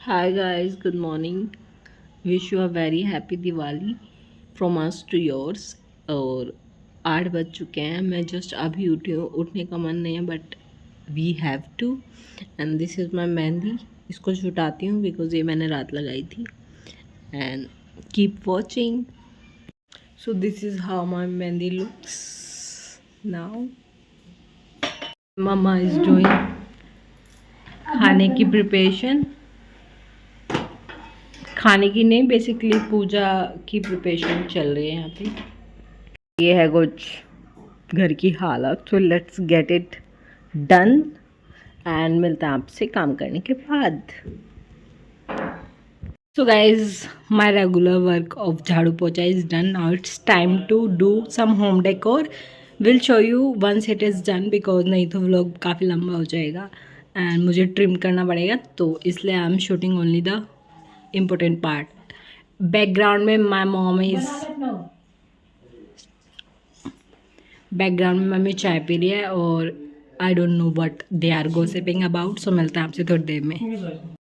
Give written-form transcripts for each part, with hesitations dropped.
Hi guys, good morning. Wish you a very happy Diwali from us to yours. और 8 बज चुके हैं, मैं जस्ट अभी उठी हूँ, उठने का मन नहीं है but we have to. And this is my mehndi. इसको छुटाती हूँ बिकॉज ये मैंने रात लगाई थी। And keep watching. So this is how my mehndi looks now. मम्मा इज़ डूइंग खाने की प्रिपरेशन। खाने की नहीं, बेसिकली पूजा की प्रिपरेशन चल रही है यहाँ पे। ये है कुछ घर की हालत। So let's get it done and मिलते हैं आपसे काम करने के बाद। So guys, my regular work of झाड़ू पोछा is done. Now it's time to do some home decor. Will show you once it is done because नहीं तो व्लॉग काफ़ी लंबा हो जाएगा एंड मुझे ट्रिम करना पड़ेगा, तो इसलिए I am shooting only the important part. Background में माई मॉम इज बैकग्राउंड में मम्मी चाय पी रही है और I don't know what they are gossiping about. So मिलते हैं आपसे थोड़ी देर में।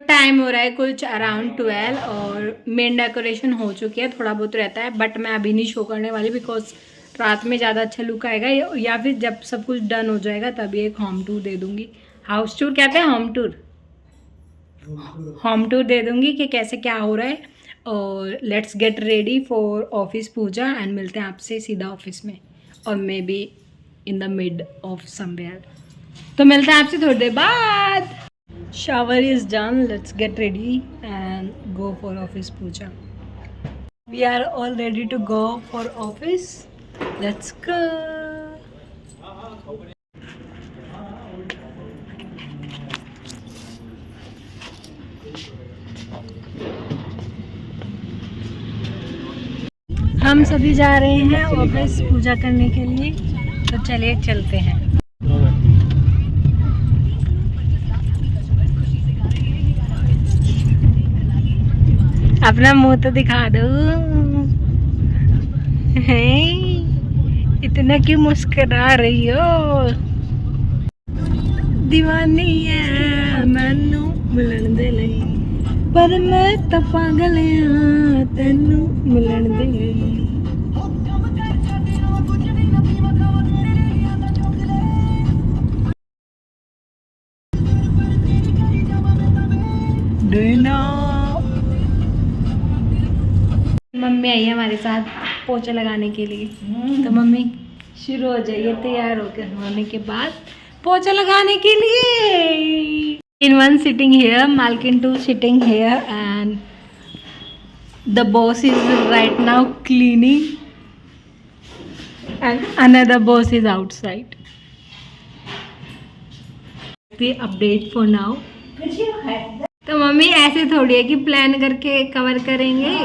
टाइम हो रहा है कुछ अराउंड 12 और मेन डेकोरेशन हो चुकी है। थोड़ा बहुत रहता है बट मैं अभी नहीं शो करने वाली बिकॉज रात में ज़्यादा अच्छा लुक आएगा, या फिर जब सब कुछ डन हो जाएगा तभी एक होम टूर दे दूँगी। हाउस टूर कहते हैं, होम टूर दे दूँगी कि कैसे क्या हो रहा है। और let's get ready for office puja and मिलते हैं आपसे सीधा ऑफिस में, और may be in the mid of somewhere. तो मिलते हैं आपसे थोड़ी देर बाद। Shower is done, let's get ready and go for office puja. We are all ready to go for office, let's go. हम सभी जा रहे हैं ऑफिस पूजा करने के लिए, तो चलिए चलते हैं। अपना मुंह तो दिखा दो। इतना क्यों मुस्कुरा रही हो? दीवानी है मैनू मिलन दे लई, पर मैं तो पागल हां तैनू मिलन दे लई। मम्मी आई है हमारे साथ पोछा लगाने के लिए, तो मम्मी शुरू हो जाइए तैयार होकर होने के बाद पोछा लगाने के लिए। इन वन सिटिंग हेयर, मालकिन two sitting here and the boss is right now cleaning and another boss is outside. The update for now. तो मम्मी ऐसे थोड़ी है कि प्लान करके कवर करेंगे,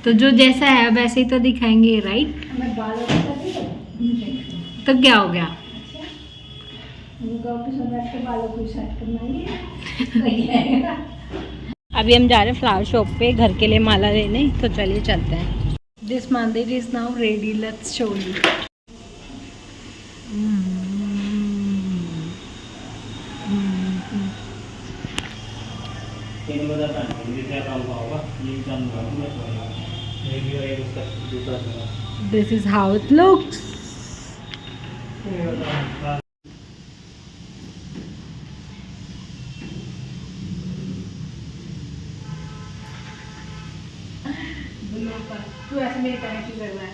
तो जो जैसा है वैसे ही तो दिखाएंगे, राइट? तो क्या हो गया? अभी हम जा रहे हैं फ्लावर शॉप पे घर के लिए माला लेने, तो चलिए चलते हैं। दिस मंदिर is now ready, let's show you. This is how it looks. तू ऐसे मेरे पैर क्यों कर रहा है?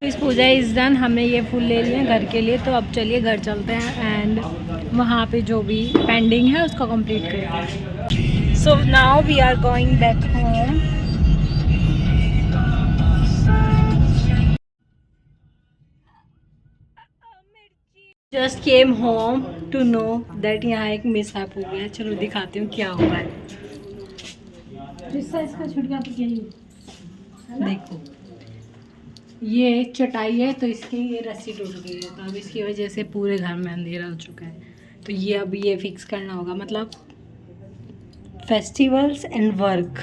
इस पूजा इज डन। हमने ये फूल ले लिए घर के लिए, तो अब चलिए घर चलते हैं एंड वहाँ पे जो भी पेंडिंग है उसको कंप्लीट करते हैं। So now we are going back home. Just came home to know that यहाँ एक मिसहैप हो गया। चलो दिखाती हूँ क्या हुआ है। इसका छुटका तो क्या ही देखो, ये चटाई है तो इसकी ये रस्सी टूट गई है, तो अब इसकी वजह से पूरे घर में अंधेरा हो चुका है। तो ये अब ये फिक्स करना होगा, मतलब फेस्टिवल्स एंड वर्क।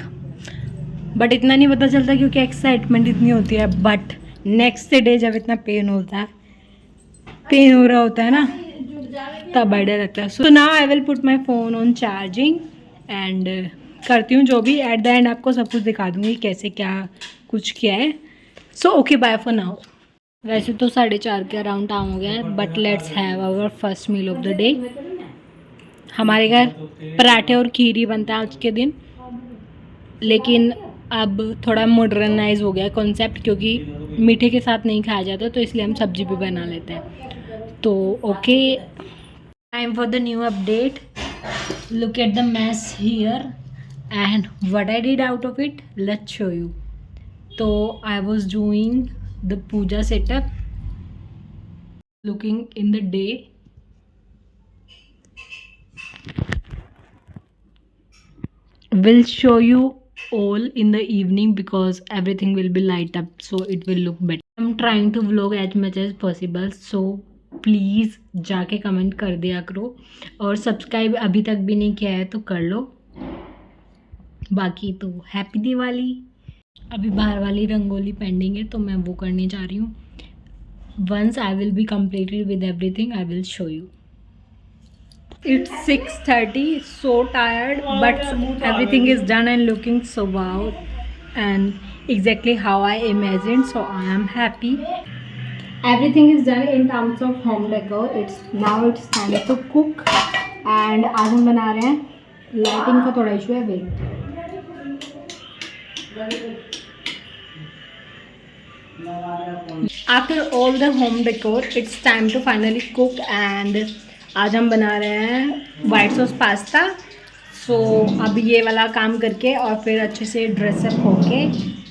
बट इतना नहीं पता चलता क्योंकि एक्साइटमेंट इतनी होती है, बट नेक्स्ट डे जब इतना पेन हो रहा होता है ना, तब बढ़िया लगता है. So now I will put my phone on charging and करती हूँ जो भी. एट द एंड आपको सब कुछ दिखा दूँगी कैसे क्या कुछ किया है. So okay, bye for now. वैसे तो 4:30 के अराउंड टाइम हो गया है, but let's have our first meal of the day. हमारे घर पराठे और खीर ही बनता है आज के दिन, लेकिन अब थोड़ा मॉडर्नाइज हो गया कॉन्सेप्ट, क्योंकि मीठे के साथ नहीं खाया जाता, तो इसलिए हम सब्जी भी बना लेते हैं. तो okay, time for the new update. Look at the mess here and what I did out of it, let's show you. तो I was doing the puja setup, looking in the day. Will show you all in the evening because everything will be light up, so it will look better. I'm trying to vlog as much as possible, so please जाके comment कर दिया करो, और subscribe अभी तक भी नहीं किया है तो कर लो. बाकी तो हैप्पी दिवाली. अभी बाहर वाली रंगोली पेंडिंग है, तो मैं वो करने जा रही हूँ. Once I will be completed with everything, I will show you. It's 6:30, so tired, but everything is done and looking so wow and exactly how I imagined, so I am happy. Everything is done in terms of home decor. It's time to cook and आज हम बना रहे हैं. Lighting का थोड़ा issue है, wait. After all the home decor, it's time to finally cook and आज हम बना रहे हैं वाइट सॉस पास्ता. सो अब ये वाला काम करके और फिर अच्छे से ड्रेसअप होके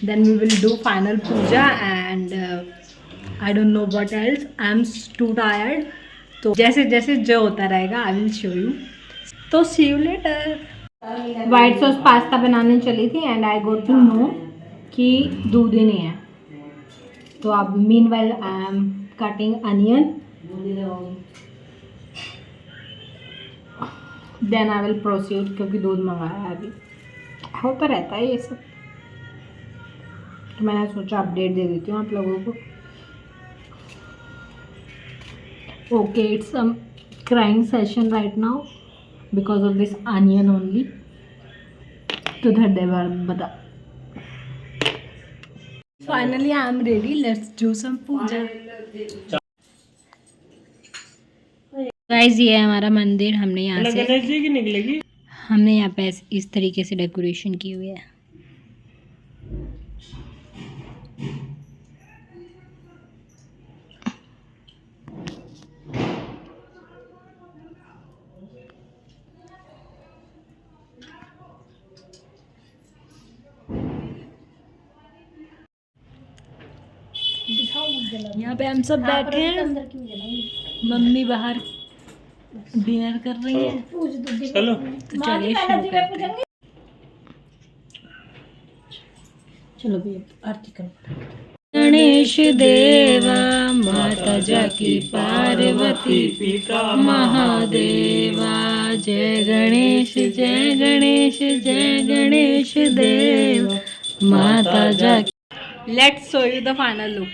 then we will do final puja and I don't know what else. I am too tired. तो जैसे जैसे जो होता रहेगा आई विल शो यू. तो see you later. White sauce pasta बनाने चली थी and I got to know कि दूध ही नहीं है. तो अब meanwhile I am cutting onion, then I will proceed, क्योंकि दूध मंगाया है. अभी होता रहता है ये सब, तो मैंने सोचा अपडेट दे देती हूँ आप लोगों को. Okay, it's a crying session right now because of this onion only. तो धन्यवाद बता. Finally, I am ready. Let's do some puja. Guys, ये है हमारा मंदिर. हमने यहाँ पे इस तरीके से डेकोरेशन की हुई है. यहाँ पे हम सब बैठे हैं. मम्मी बाहर डिनर कर रही है. चलो तो चलिए शुरू करते हैं. चलो भैया आरती करो. गणेश देवा माता जाकी पार्वती पिता महादेवा. जय गणेश जय गणेश जय गणेश देवा माता जाकी. Let's show you the final look.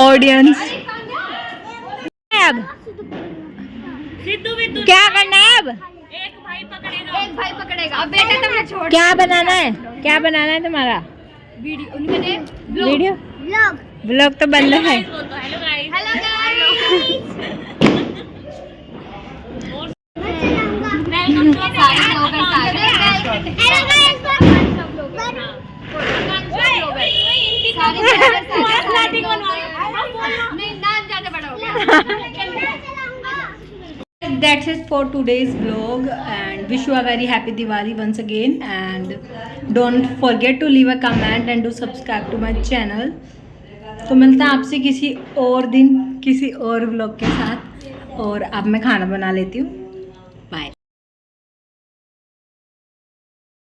Audience. अब क्या करना है अब? एक भाई पकड़ेगा। अब बेटा तुमने छोड़ क्या बनाना है? क्या बनाना है तुम्हारा? वीडियो उनके ने वीडियो व्लॉग। व्लॉग तो बंद है। Hello guys. Hello guys. Welcome to सारे लोग हैं सारे। Hello guys. नहीं नाम ज्यादा बड़ा हो गया। That's it for today's vlog and wish you a very happy Diwali once again and don't forget to leave a comment and do subscribe to my channel। तो मिलता है आपसे किसी और दिन किसी और vlog के साथ और अब मैं खाना बना लेती हूँ।